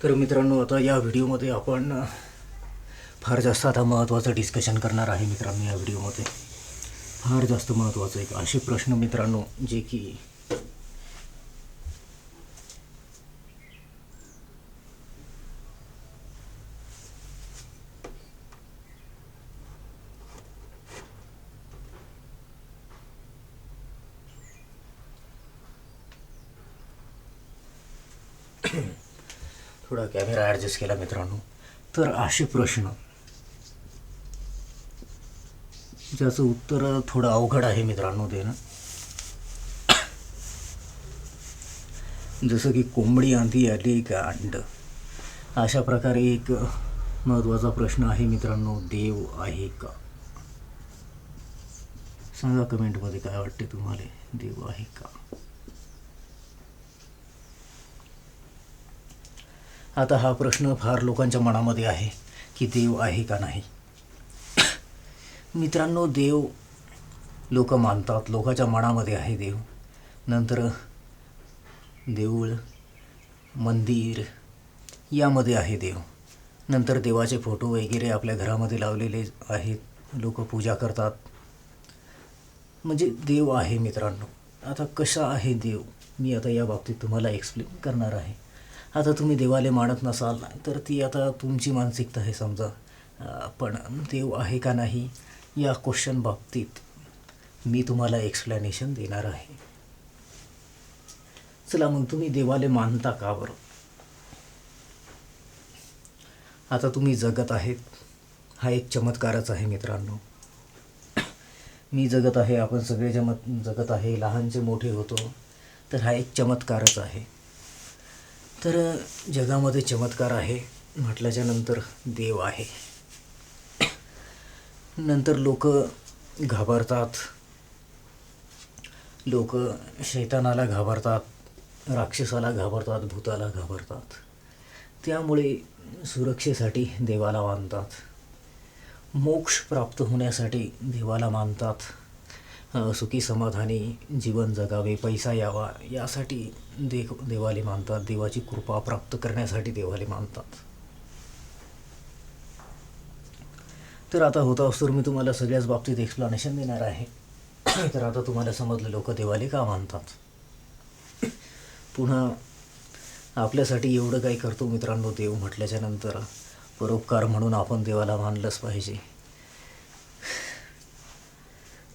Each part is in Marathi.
तर मित्रांनो, आता या व्हिडिओमध्ये आपण फार जास्त आता महत्त्वाचं डिस्कशन करणार आहे. मित्रांनो, या व्हिडिओमध्ये फार जास्त महत्त्वाचं एक असे प्रश्न मित्रांनो, जे की थोडा कॅमेरा ॲडजस्ट केला मित्रांनो. तर असे प्रश्न ज्याचं उत्तर थोडं अवघड आहे मित्रांनो देणं. जसं की कोंबडी आंधी आली का अंड, अशा प्रकारे एक महत्त्वाचा प्रश्न आहे मित्रांनो. देव आहे का? सांगा कमेंटमध्ये काय वाटते तुम्हाला, देव आहे का? आता हा प्रश्न फार लोकांच्या मनामध्ये आहे की देव आहे का नाही. मित्रांनो, देव लोक मानतात, लोकांच्या मनामध्ये आहे देव. नंतर देऊळ, मंदिर यामध्ये आहे देव. नंतर देवाचे फोटो वगैरे आपल्या घरामध्ये लावलेले आहेत, लोक पूजा करतात. म्हणजे देव आहे मित्रांनो. आता कसा आहे देव, मी आता या बाबतीत तुम्हाला एक्सप्लेन करणार आहे. आता तुम्ही देवाला मानत नसाल तर ती आता तुमची मानसिकता आहे समजा, पण देव आहे का नाही या क्वेश्चन बाबतीत मी तुम्हाला एक्सप्लेनेशन देणार आहे. चला मग, तुम्ही देवाला मानता का बरं? आता तुम्ही जगत आहेत, हा एक चमत्कारच आहे मित्रांनो. मी जगत आहे, आपण सगळे जगत आहे, लहानचे मोठे होतो, तर हा एक चमत्कारच आहे. तर जगामध्ये चमत्कार आहे म्हटल्याच्या नंतर देव आहे. नंतर लोक घाबरतात, लोक शैतानाला घाबरतात, राक्षसाला घाबरतात, भूताला घाबरतात. त्यामुळे सुरक्षेसाठी देवाला मानतात, मोक्ष प्राप्त होण्यासाठी देवाला मानतात, सुखी समाधानी जीवन जगावे, पैसा यावा यासाठी देवाला मानतात, देवाची कृपा प्राप्त करण्यासाठी देवाला मानतात. तर आता होता असतो मी तुम्हाला सगळ्याच बाबतीत एक्सप्लेनेशन देणार आहे. तर आता तुम्हाला समजलं लोक देवाला का मानतात. पुन्हा आपल्यासाठी एवढं काही करतो मित्रांनो देव म्हटल्याच्या नंतर, परोपकार म्हणून आपण देवाला मानलंच पाहिजे.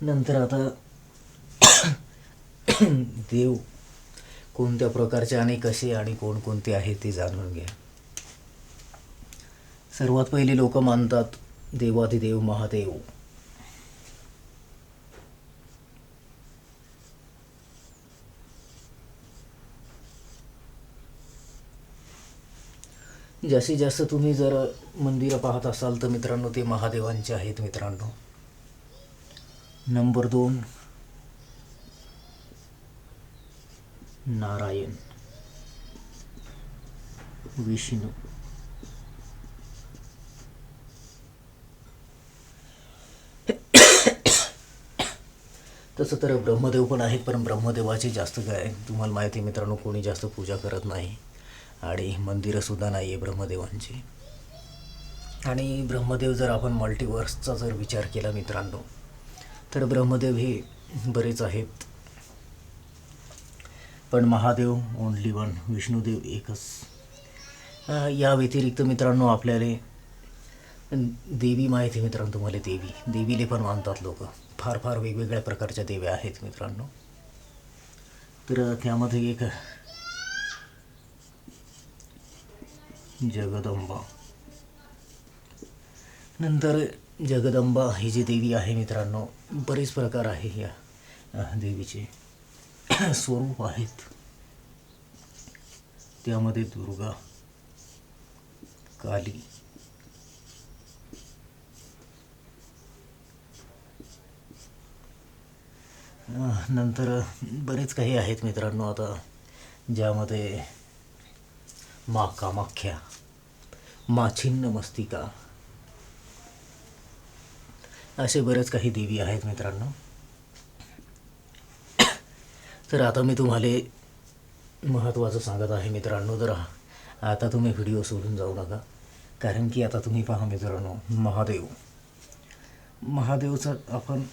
नंतर आता देव कोणत्या प्रकारचे आणि कसे आणि कोणकोणते आहेत ते जाणून घ्या. सर्वात पहिले लोक मानतात देवाधिदेव महादेव. जास्तीत जास्त तुम्ही जर मंदिरं पाहत असाल तर मित्रांनो ते महादेवांचे आहेत मित्रांनो. नंबर 2 नारायण, विष्णू. तसं तर ब्रह्मदेव पण आहेत, पण ब्रह्मदेवाची जास्त काय तुम्हाला माहिती आहे मित्रांनो, कोणी जास्त पूजा करत नाही आणि मंदिरंसुद्धा नाही आहे ब्रह्मदेवांची. आणि ब्रह्मदेव जर आपण मल्टिवर्सचा जर विचार केला मित्रांनो, तर ब्रह्मदेव हे बरेच आहेत, पण महादेव ओनली वन, विष्णुदेव एकच. या व्यतिरिक्त मित्रांनो आपल्याला देवी माहिती आहे मित्रांनो तुम्हाला, देवीले पण मानतात लोक. फार फार वेगवेगळ्या प्रकारच्या देव्या आहेत मित्रांनो. तर त्यामध्ये एक जगदंबा. नंतर जगदंबा ही जी देवी आहे मित्रांनो, बरेच प्रकार आहे या देवीचे स्वरूप आहेत. त्यामध्ये दुर्गा, काली, नंतर बरेच काही आहेत मित्रांनो. आता ज्यामध्ये मा कामाख्या, मा छिन्नमस्तिका, असे बरेच काही देवी आहेत मित्रांनो. तर आता मी तुम्हाला महत्त्वाचं सांगत आहे मित्रांनो. जर आता तुम्ही व्हिडिओ सोडून जाऊ नका, कारण की आता तुम्ही पहा मित्रांनो, महादेवचा आपण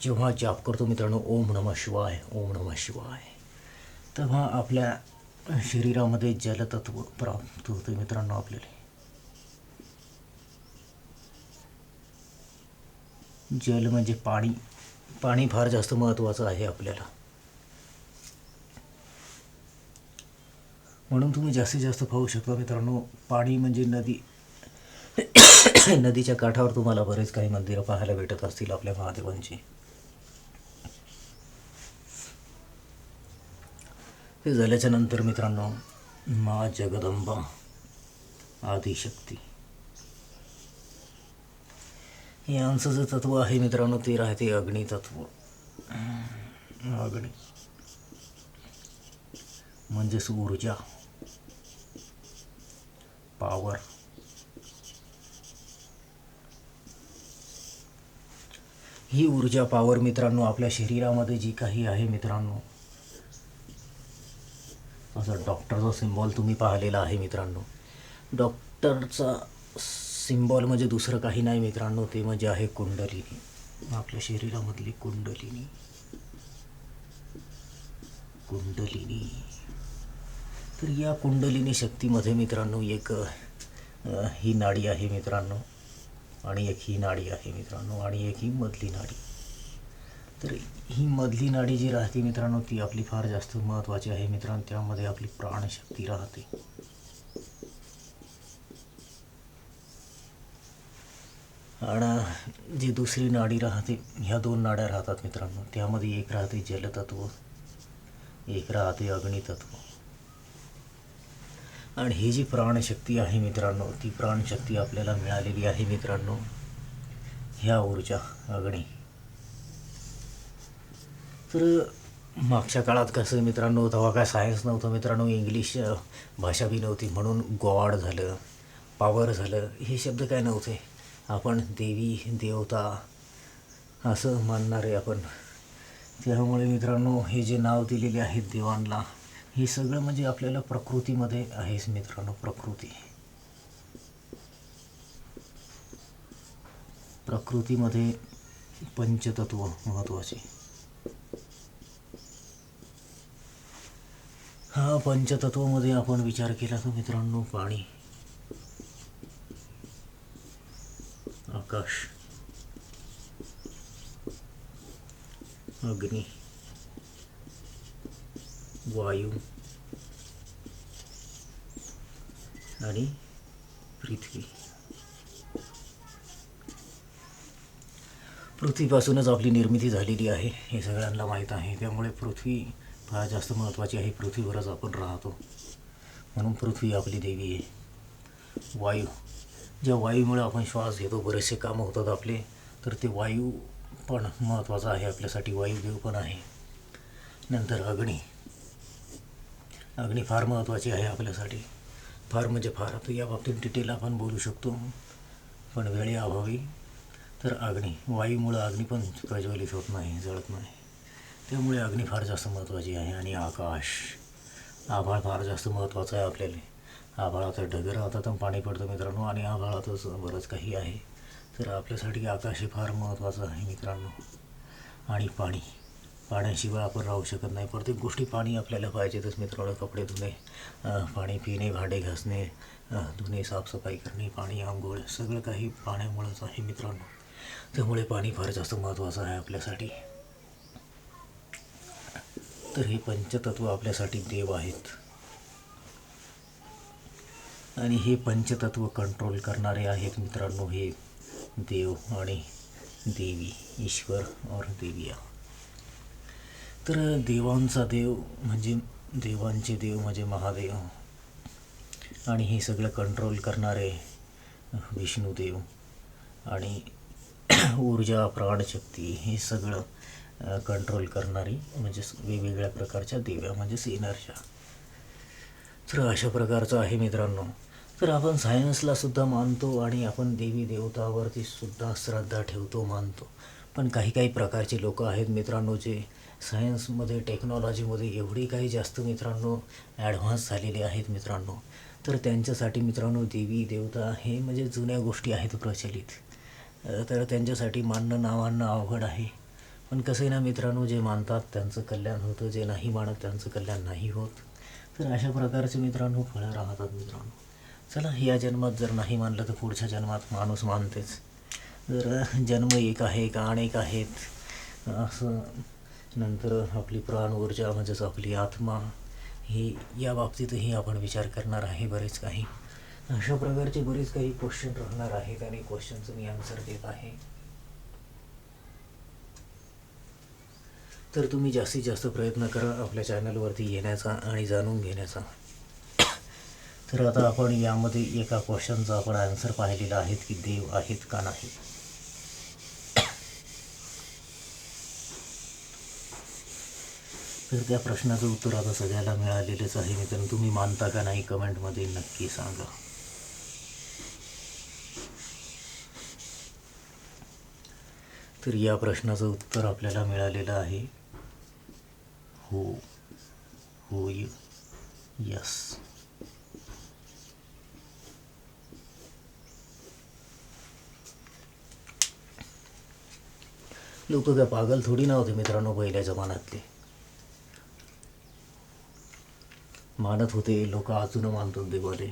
जेव्हा जाप करतो मित्रांनो, ओम नमः शिवाय, ओम नमः शिवाय, तेव्हा आपल्या शरीरामध्ये जलतत्व प्राप्त होते मित्रांनो. आपल्याला जल म्हणजे पाणी. पाणी फार जास्त महत्त्वाचं आहे आपल्याला. म्हणून तुम्ही जास्तीत जास्त पाहू शकता मित्रांनो, पाणी म्हणजे नदी. नदीच्या काठावर तुम्हाला बरेच काही मंदिरं पाहायला भेटत असतील आपल्या महादेवांची. हे झाल्याच्या नंतर मित्रांनो, मा जगदंबा आदिशक्ती यांचं जे तत्व आहे मित्रांनो, ते राहते अग्नितत्व. अग्नी म्हणजेच ऊर्जा, पॉवर. ही ऊर्जा पॉवर मित्रांनो आपल्या शरीरामध्ये जी काही आहे मित्रांनो, असं डॉक्टरचा सिम्बॉल तुम्ही पाहिलेला आहे मित्रांनो. डॉक्टरचा सिम्बॉल म्हणजे दुसरं काही नाही मित्रांनो, ते म्हणजे आहे कुंडलिनी. आपल्या शरीरामधली कुंडलिनी. तर या कुंडलिनी शक्तीमध्ये मित्रांनो एक ही नाडी आहे मित्रांनो, आणि एक ही नाडी आहे मित्रांनो, आणि एक ही मधली नाडी. तर ही मधली नाडी जी राहते मित्रांनो, ती आपली फार जास्त महत्त्वाची आहे मित्रांनो. त्यामध्ये आपली प्राणशक्ती राहते. आणि जी दुसरी नाडी राहते, ह्या दोन नाड्या राहतात मित्रांनो. त्यामध्ये एक राहते जलतत्व, एक राहते अग्नितत्व. आणि ही जी प्राणशक्ती आहे मित्रांनो, ती प्राणशक्ती आपल्याला मिळालेली आहे मित्रांनो, ह्या ऊर्जा अग्नी. तर मागच्या काळात कसं मित्रांनो, तेव्हा काय सायन्स नव्हतं मित्रांनो, इंग्लिश भाषा बी नव्हती, म्हणून गॉड झालं, पॉवर झालं, हे शब्द काय नव्हते. आपण देवी देवता असं मानणारे आपण. त्यामुळे मित्रांनो हे जे नाव दिलेले आहेत देवांना, हे सगळं म्हणजे आपल्याला प्रकृतीमध्ये आहेच मित्रांनो. प्रकृतीमध्ये पंचतत्व महत्त्वाचे. हा पंचतत्वामध्ये आपण विचार केला तर मित्रांनो, पाणी, आकाश, अग्नी, वायू आणि पृथ्वी. पृथ्वीपासूनच आपली निर्मिती झालेली आहे, हे सगळ्यांना माहीत आहे. त्यामुळे पृथ्वी फार जास्त महत्त्वाची आहे. पृथ्वीवरच आपण राहतो, म्हणून पृथ्वी आपली देवी आहे. वायू, ज्या वायूमुळे आपण श्वास घेतो, बरेचसे कामं होतात आपले, तर ते वायू पण महत्त्वाचा आहे आपल्यासाठी. वायुदेव पण आहे. नंतर अग्नी. अग्नी फार महत्त्वाची आहे आपल्यासाठी. फार म्हणजे फार. तर या बाबतीत डिटेल आपण बोलू शकतो, पण वेळेअभावी. तर अग्नी, वायूमुळं अग्नी पण प्रज्वलित होत नाही, जळत नाही. त्यामुळे अग्नी फार जास्त महत्त्वाची आहे. आणि आकाश, आभाळ फार जास्त महत्त्वाचं आहे आपल्याला. आभाळात ढगं राहतात आणि पाणी पडतं मित्रांनो, आणि आभाळातच बरंच काही आहे. तर आपल्यासाठी आकाश हे फार महत्त्वाचं आहे मित्रांनो. आणि पाणी, पाण्याशिवाय आपण राहू शकत नाही. प्रत्येक गोष्टी पाणी आपल्याला पाहिजेतच मित्रांनो. कपडे धुणे, पाणी पिणे, भांडे घासणे, धुणे, साफसफाई करणे, पाणी, आंघोळ, सगळं काही पाण्यामुळंच आहे मित्रांनो. त्यामुळे पाणी फार जास्त महत्त्वाचं आहे आपल्यासाठी. तर हे पंचतत्व आपल्यासाठी देव आहेत. आणि हे पंचतत्व कंट्रोल करणारे आहेत मित्रांनो, हे देव आणि देवी, ईश्वर और देविया. तर देवांचा देव म्हणजे, देवांचे देव म्हणजे महादेव. आणि हे सगळं कंट्रोल करणारे विष्णुदेव. आणि ऊर्जा, प्राणशक्ती, हे सगळं कंट्रोल करणारी म्हणजे वेगवेगळ्या प्रकारच्या देव्या म्हणजेच एनर्जा. तर अशा प्रकारचं आहे मित्रांनो. तर आपण सायन्सला सुद्धा मानतो आणि आपण देवी देवतावरती सुद्धा श्रद्धा ठेवतो, मानतो. पण काही काही प्रकारचे लोक आहेत मित्रांनो, जे सायन्समध्ये, टेक्नॉलॉजीमध्ये एवढी काही जास्त मित्रांनो ॲडव्हान्स झालेले आहेत मित्रांनो. तर त्यांच्यासाठी मित्रांनो देवी देवता हे म्हणजे जुन्या गोष्टी आहेत प्रचलित. तर त्यांच्यासाठी मानणं नावांना अवघड आहे. पण कसं आहे ना मित्रांनो, जे मानतात त्यांचं कल्याण होतं, जे नाही मानत त्यांचं कल्याण नाही होत. तर अशा प्रकारचे मित्रांनो फळं राहतात मित्रांनो. चला, या जन्मात जर नाही मानलं तर पुढच्या जन्मात माणूस मानतेच. जर जन्म एक आहे का अनेक आहेत असं, नंतर आपली प्राण ऊर्जा म्हणजेच आपली आत्मा ही या बाबतीतही आपण विचार करणार आहे बरेच काही. अशा प्रकारचे बरेच काही क्वेश्चन राहणार आहेत आणि क्वेश्चनचं मी आन्सर देत आहे. तर तुम्ही जास्तीत जास्त प्रयत्न करा आपल्या चॅनलवरती येण्याचा आणि जाणून घेण्याचा. तर आता आपण यामध्ये एका क्वेश्चनचा आपण आन्सर पाहिलेला आहे की देव आहेत का नाही. तर त्या प्रश्नाचं उत्तर आता सगळ्याला मिळालेलंच आहे मित्रांनो. तुम्ही मानता का नाही कमेंटमध्ये नक्की सांगा. तर या प्रश्नाचं उत्तर आपल्याला मिळालेलं आहे हो, होय, यस. लोक काय पागल थोडी ना होते मित्रांनो, पहिल्या जमान्यातले मानत होते. लोक अजून मानतात देवाले,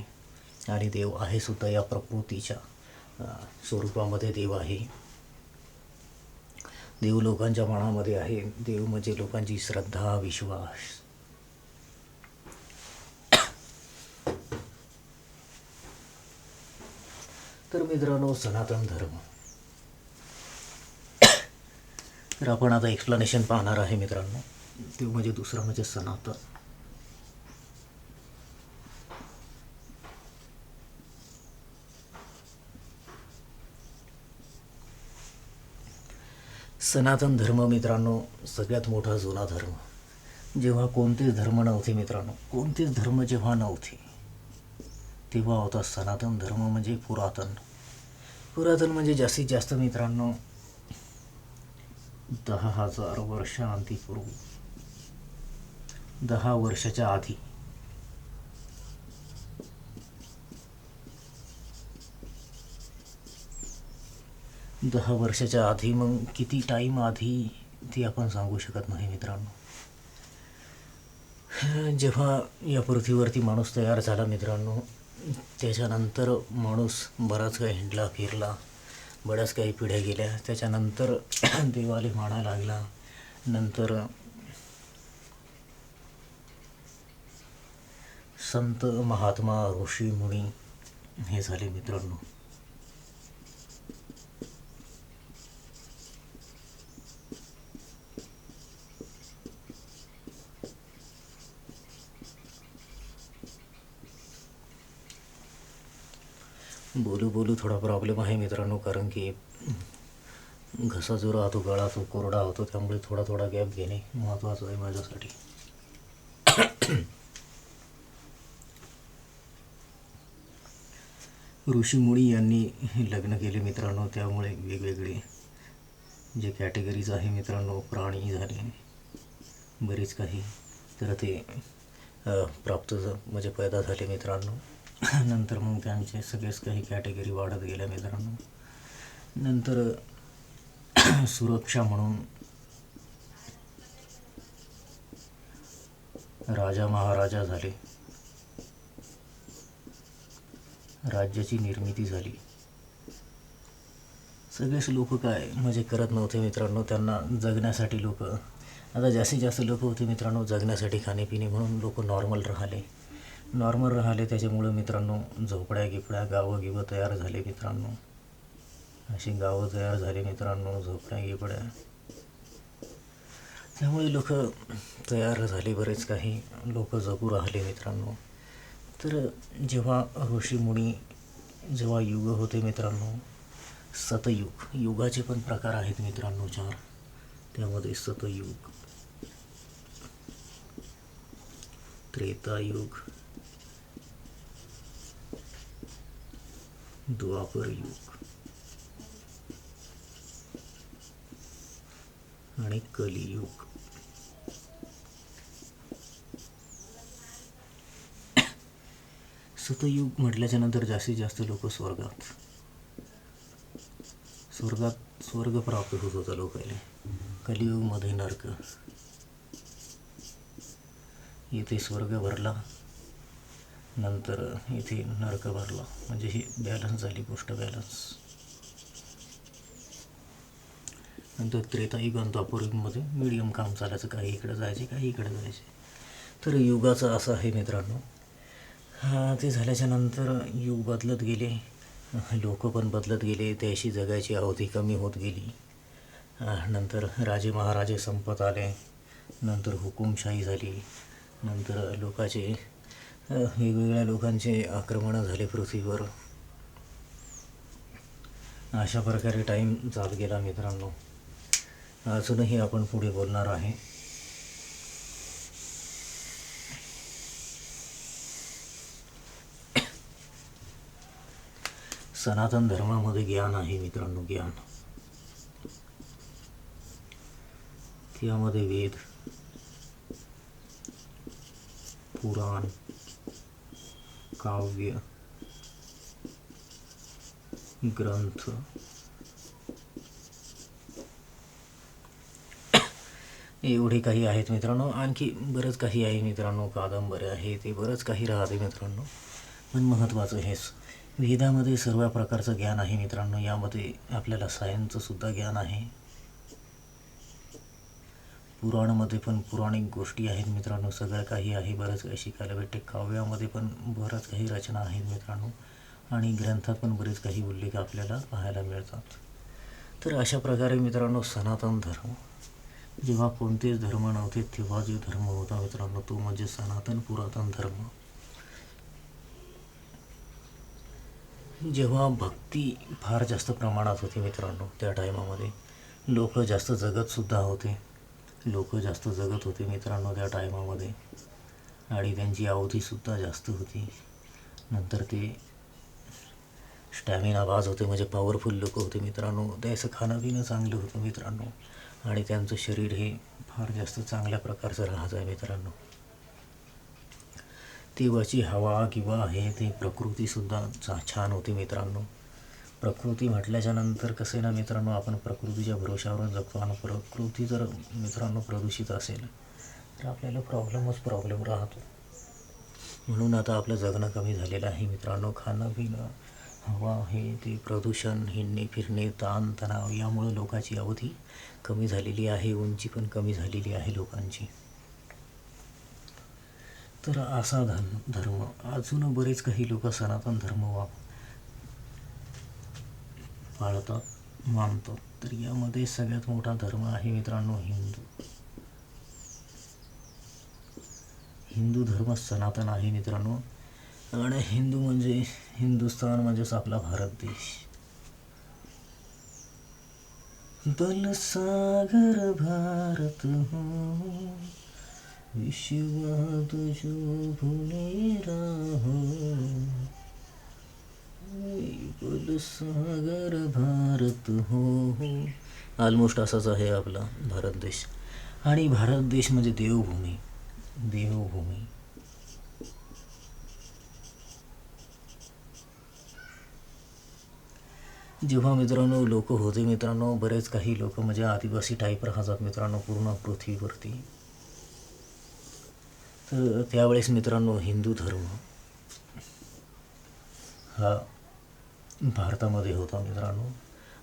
आणि देव आहे सुद्धा या प्रकृतीच्या स्वरूपामध्ये देव आहे. देव लोकांच्या मनामध्ये आहे. देव म्हणजे लोकांची श्रद्धा, विश्वास. तर मित्रांनो, सनातन धर्म, तर आपण आता एक्सप्लेनेशन पाहणार आहे मित्रांनो. देव म्हणजे दुसरा म्हणजे सनातन. सनातन धर्म मित्रांनो सगळ्यात मोठा जुना धर्म. जेव्हा कोणतेच धर्म नव्हते मित्रांनो, कोणतेच धर्म जेव्हा नव्हते तेव्हा होता सनातन धर्म म्हणजे पुरातन. पुरातन म्हणजे जास्तीत जास्त मित्रांनो 10,000 वर्षांपूर्वी, 10 वर्षाच्या आधी. 10 वर्षाच्या आधी, मग किती टाईम आधी ते आपण सांगू शकत नाही मित्रांनो. जेव्हा या पृथ्वीवरती माणूस तयार झाला मित्रांनो, त्याच्यानंतर माणूस बराच काही हिंडला फिरला, बऱ्याच काही पिढ्या गेल्या. त्याच्यानंतर देवाले मानायला लागला. नंतर संत महात्मा ऋषी मुनी हे झाले मित्रांनो. बोलू बोलू थोडा प्रॉब्लेम आहे मित्रांनो, कारण की घसा जो राहतो, गळा तो कोरडा होतो, त्यामुळे थोडा थोडा गॅप घेणे महत्त्वाचं आहे माझ्यासाठी. ऋषीमुनी यांनी लग्न केले मित्रांनो, त्यामुळे वेगवेगळे जे कॅटेगरीज आहे मित्रांनो, प्राणी झाले बरेच काही, तर ते प्राप्त म्हणजे पैदा झाले मित्रांनो. नंतर मग त्यांचे सगळेच काही कॅटेगरी वाढत गेल्या मित्रांनो. नंतर सुरक्षा म्हणून राजा महाराजा झाले, राज्याची निर्मिती झाली. सगळेच लोक काय म्हणजे करत नव्हते मित्रांनो, त्यांना जगण्यासाठी लोक, आता जास्तीत जास्त लोक होते मित्रांनो जगण्यासाठी, खाणेपिणे म्हणून लोक नॉर्मल राहिले. त्याच्यामुळं मित्रांनो झोपड्या गिपड्या गावं गिवं तयार झाले मित्रांनो. अशी गावं तयार झाली मित्रांनो, झोपड्या गिपड्या, त्यामुळे लोक तयार झाले, बरेच काही लोक जगू राहिले मित्रांनो. तर जेव्हा ऋषीमुनी, जेव्हा युग होते मित्रांनो, सतयुग, युगाचे पण प्रकार आहेत मित्रांनो 4. त्यामध्ये सतयुग, त्रेतायुग, द्वापर युग आणि कलियुग. सतयुग म्हटल्याच्या नंतर जास्तीत जास्त लोक स्वर्ग प्राप्त होत होता लोकांना. कलियुगमध्ये नरक. इथे स्वर्ग भरला, नंतर इथे नरक भरला. म्हणजे ही बॅलन्स झाली गोष्ट, बॅलन्स. नंतर त्रेतायुग आणि द्वापरयुगमध्ये मीडियम काम चालायचं. काही इकडं जायचे, काही इकडे जायचे. तर युगाचं असं आहे मित्रांनो. ते झाल्याच्या नंतर युग बदलत गेले, लोक पण बदलत गेले, त्याशी जगायची अवधी कमी होत गेली. नंतर राजे महाराजे संपत आले, नंतर हुकुमशाही झाली, नंतर वेगवेगळ्या लोकांचे आक्रमणं झाले पृथ्वीवर. अशा प्रकारे टाईम जात गेला मित्रांनो. अजूनही आपण पुढे बोलणार आहे. सनातन धर्मामध्ये ज्ञान आहे मित्रांनो, ज्ञान. त्यामध्ये वेद, पुराण, काव्य, ग्रंथ, एवढे काही आहेत मित्रांनो. आणखी बरंच काही आहे मित्रांनो, कादंबऱ्या आहे, ते बरंच काही राहते मित्रांनो. पण महत्त्वाचं हेच, वेदामध्ये सर्व प्रकारचं ज्ञान आहे मित्रांनो. यामध्ये आपल्याला सायन्सचं सुद्धा ज्ञान आहे. पुराणामध्ये पण पौराणिक गोष्टी आहेत मित्रांनो, सगळं काही आहे, बरंच काही शिकायला भेटते. काव्यामध्ये पण बरंच काही रचना आहेत मित्रांनो, आणि ग्रंथात पण बरेच काही उल्लेख आपल्याला पाहायला मिळतात. तर अशा प्रकारे मित्रांनो, सनातन धर्म, जेव्हा कोणतेच धर्म नव्हते तेव्हा जो धर्म होता मित्रांनो, तो म्हणजे सनातन पुरातन धर्म. जेव्हा भक्ती फार जास्त प्रमाणात होती मित्रांनो, त्या टायमामध्ये लोक जास्त जगतसुद्धा होते. लोक जास्त जगत होते मित्रांनो त्या टायमामध्ये, आणि त्यांची अवधीसुद्धा जास्त होती. नंतर ते स्टॅमिना बाज होते, म्हणजे पॉवरफुल लोक होते मित्रांनो. त्याचं खाणं पिणं चांगलं होतं मित्रांनो, आणि त्यांचं शरीर हे फार जास्त चांगल्या प्रकारचं राहत आहे मित्रांनो. तेव्हाची हवा किंवा आहे ते प्रकृतीसुद्धा छान होती मित्रांनो. प्रकृती म्हटल्याच्या नंतर कसं आहे ना मित्रांनो, आपण प्रकृतीच्या भरोशावरून जगतो, आणि प्रकृती जर मित्रांनो प्रदूषित असेल तर आपल्याला प्रॉब्लेम राहतो. म्हणून आता आपलं जगणं कमी झालेलं आहे मित्रांनो. खाणं पिणं, हवा, हे ते प्रदूषण, हिंडणे फिरणे, ताण तणाव, यामुळे लोकांची अवधी कमी झालेली आहे, उंची पण कमी झालेली आहे लोकांची. तर असा धर्म अजून बरेच काही लोक सनातन धर्म पाळतात, मानतात. तर यामध्ये सगळ्यात मोठा धर्म आहे मित्रांनो हिंदू धर्म सनातन आहे मित्रांनो. आणि हिंदू म्हणजे हिंदुस्थान म्हणजेच आपला भारत देश. बलसागर भारत हो, विश्वात जो भुलेरा हो, बलसागर भारत हो. ऑलमोस्ट असाच आहे आपला भारत देश. आणि भारत देश म्हणजे देवभूमी. जेव्हा मित्रांनो लोक होते मित्रांनो, बरेच काही लोक म्हणजे आदिवासी टाईप राहतात मित्रांनो पूर्ण पृथ्वीवरती. तर त्यावेळेस मित्रांनो हिंदू धर्म हा भारतामध्ये होता मित्रांनो.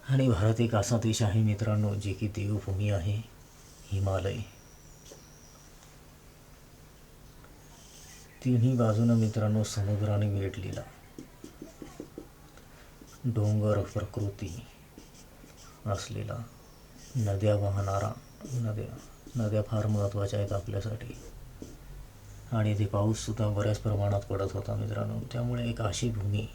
आणि भारत एक असा देश आहे मित्रांनो जे की देवभूमी आहे. हिमालय तिन्ही बाजूनं मित्रांनो समुद्राने वेढलेला, डोंगर प्रकृती असलेला, नद्या वाहणारा, नद्या फार महत्त्वाच्या आहेत आपल्यासाठी. आणि ते पाऊससुद्धा बऱ्याच प्रमाणात पडत होता मित्रांनो. त्यामुळे एक अशी भूमी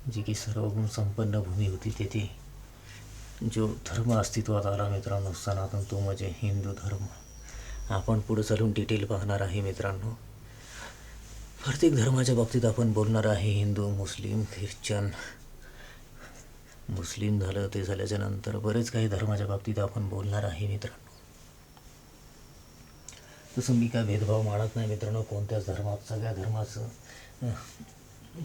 जी की सर्वगुण संपन्न भूमी होती, तेथे जो धर्म अस्तित्वात आला मित्रांनो सनातन, तो म्हणजे हिंदू धर्म. आपण पुढे चालून डिटेल पाहणार आहे मित्रांनो. प्रत्येक धर्माच्या बाबतीत आपण बोलणार आहे. हिंदू, मुस्लिम, ख्रिश्चन. मुस्लिम झालं, ते झाल्याच्या नंतर बरेच काही धर्माच्या बाबतीत आपण बोलणार आहे मित्रांनो. तसं मी काय भेदभाव मानत नाही मित्रांनो कोणत्याच धर्मात. सगळ्या धर्माचं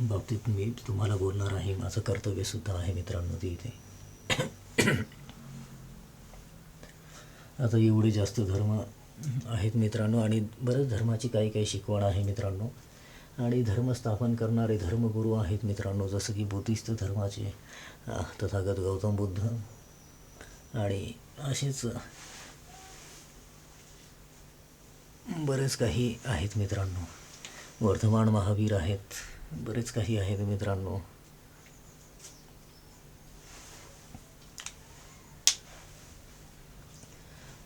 बाबतीत मी तुम्हाला बोलणार आहे. माझं कर्तव्यसुद्धा आहे मित्रांनो ते इथे. आता एवढे जास्त धर्म आहेत मित्रांनो आणि बऱ्याच धर्माची काही काही शिकवण आहे मित्रांनो. आणि धर्म स्थापन करणारे धर्मगुरू आहेत मित्रांनो, जसं की बुद्धिस्ट धर्माचे तथागत गौतम बुद्ध आणि असेच बरेच काही आहेत मित्रांनो. वर्धमान महावीर आहेत, बरेच काही आहेत मित्रांनो.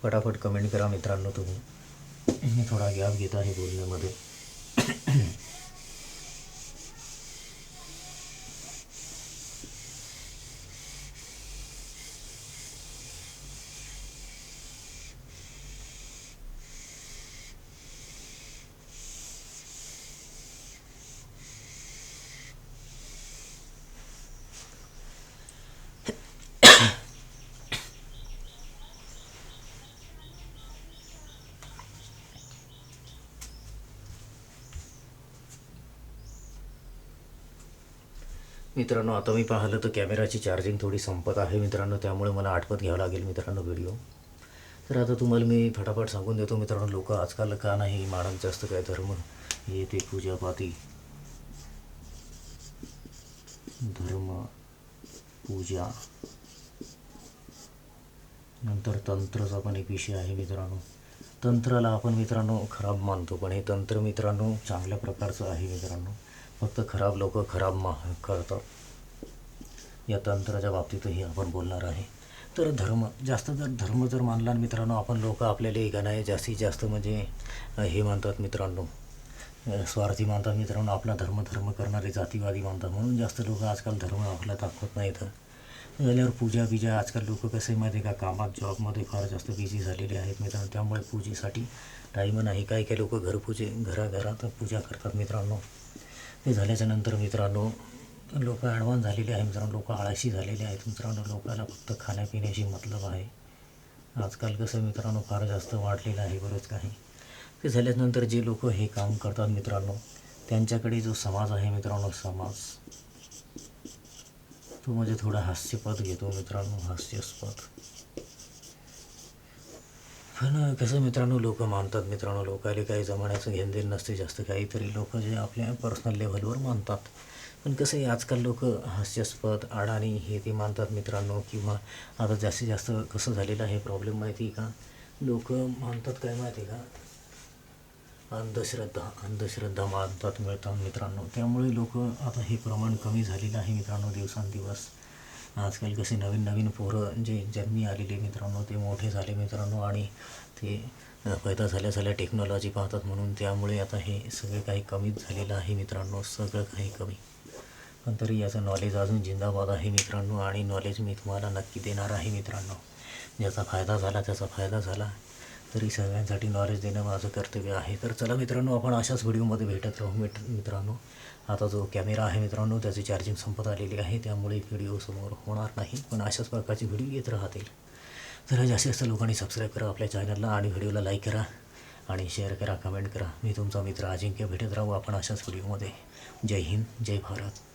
फटाफट कमेंट करा मित्रांनो तुम्ही. मी थोडा गॅप घेत आहे बोलण्यामध्ये. मित्रांनो आता मी पाहिलं तर कॅमेराची चार्जिंग थोडी संपत आहे मित्रांनो, त्यामुळे मला आठवत घ्यावं लागेल मित्रांनो व्हिडिओ. तर आता तुम्हाला मी फटाफट सांगून देतो मित्रांनो, लोक आजकाल का नाही मानत जास्त काय धर्म हे ते पूजापाती. धर्म पूजा नंतर तंत्राचा पण एक विषय आहे मित्रांनो. तंत्राला आपण मित्रांनो खराब मानतो, पण हे तंत्र मित्रांनो चांगल्या प्रकारचं आहे मित्रांनो. फक्त खराब लोक खराब करतात. या तंत्राच्या बाबतीतही आपण बोलणार आहे. तर धर्म जर मानला मित्रांनो आपण, लोक आपल्याला एका नाही जास्तीत जास्त म्हणजे हे मानतात मित्रांनो, स्वार्थी मानतात मित्रांनो. आपला धर्म करणारे जातीवादी मानतात, म्हणून जास्त लोक आजकाल धर्म आपला दाखवत नाहीत. झाल्यावर पूजा आजकाल लोक कसे माहिती आहे का, कामात जॉबमध्ये फार जास्त बिझी झालेले आहेत मित्रांनो, त्यामुळे पूजेसाठी टाईम नाही. काही लोक घरात पूजा करतात मित्रांनो. ते झाल्याच्या नंतर मित्रांनो लोक ॲडव्हान्स झालेले आहे मित्रांनो, लोक आळशी झालेले आहेत मित्रांनो. लोकांना फक्त खाण्यापिण्याशी मतलब आहे. आजकाल कसं मित्रांनो फार जास्त वाढलेलं आहे बरंच काही. ते झाल्यानंतर जे लोक हे काम करतात मित्रांनो, त्यांच्याकडे जो समाज आहे मित्रांनो, समाज तो म्हणजे थोडा हास्यपद घेतो मित्रांनो, हास्यास्पद. पण कसं मित्रांनो लोक मानतात मित्रांनो, लोकांना काही जमान्याचं घेणदेण नसते जास्त. काहीतरी लोक जे आपल्या पर्सनल लेव्हलवर मानतात. पण कसं आहे आजकाल लोक हास्यास्पद अडाणी हे ते मानतात मित्रांनो. किंवा आता जास्तीत जास्त कसं झालेलं आहे प्रॉब्लेम माहिती आहे का, लोक मानतात काय माहिती आहे का, अंधश्रद्धा मानतात मित्रांनो. त्यामुळे लोक आता हे प्रमाण कमी झालेलं आहे मित्रांनो दिवसांदिवस. आजकाल कसे नवीन पोरं जे जन्मी आलेले मित्रांनो ते मोठे झाले मित्रांनो, आणि ते पैदा झाल्या टेक्नॉलॉजी पाहतात, म्हणून त्यामुळे आता हे सगळं काही कमीच झालेलं आहे मित्रांनो, सगळं काही कमी. पण तरी याचं नॉलेज अजून जिंदाबाद आहे मित्रांनो, आणि नॉलेज मी तुम्हाला नक्की देणार आहे मित्रांनो. ज्याचा फायदा झाला तरी सगळ्यांसाठी नॉलेज देणं माझं कर्तव्य आहे. तर चला मित्रांनो आपण अशाच व्हिडिओमध्ये भेटत राहू मित्रांनो. आता जो कॅमेरा आहे मित्रांनो त्याची चार्जिंग संपत आलेली आहे, त्यामुळे व्हिडिओ समोर होणार नाही, पण अशाच प्रकारचे व्हिडिओ येत राहतील. तर जास्तीत लोकांनी सबस्क्राईब करा आपल्या चॅनलला, आणि व्हिडिओला लाईक करा आणि शेअर करा, कमेंट करा. मी तुमचा मित्र अजिंक्य भेटत राहू आपण अशाच व्हिडिओमध्ये. जय हिंद, जय भारत.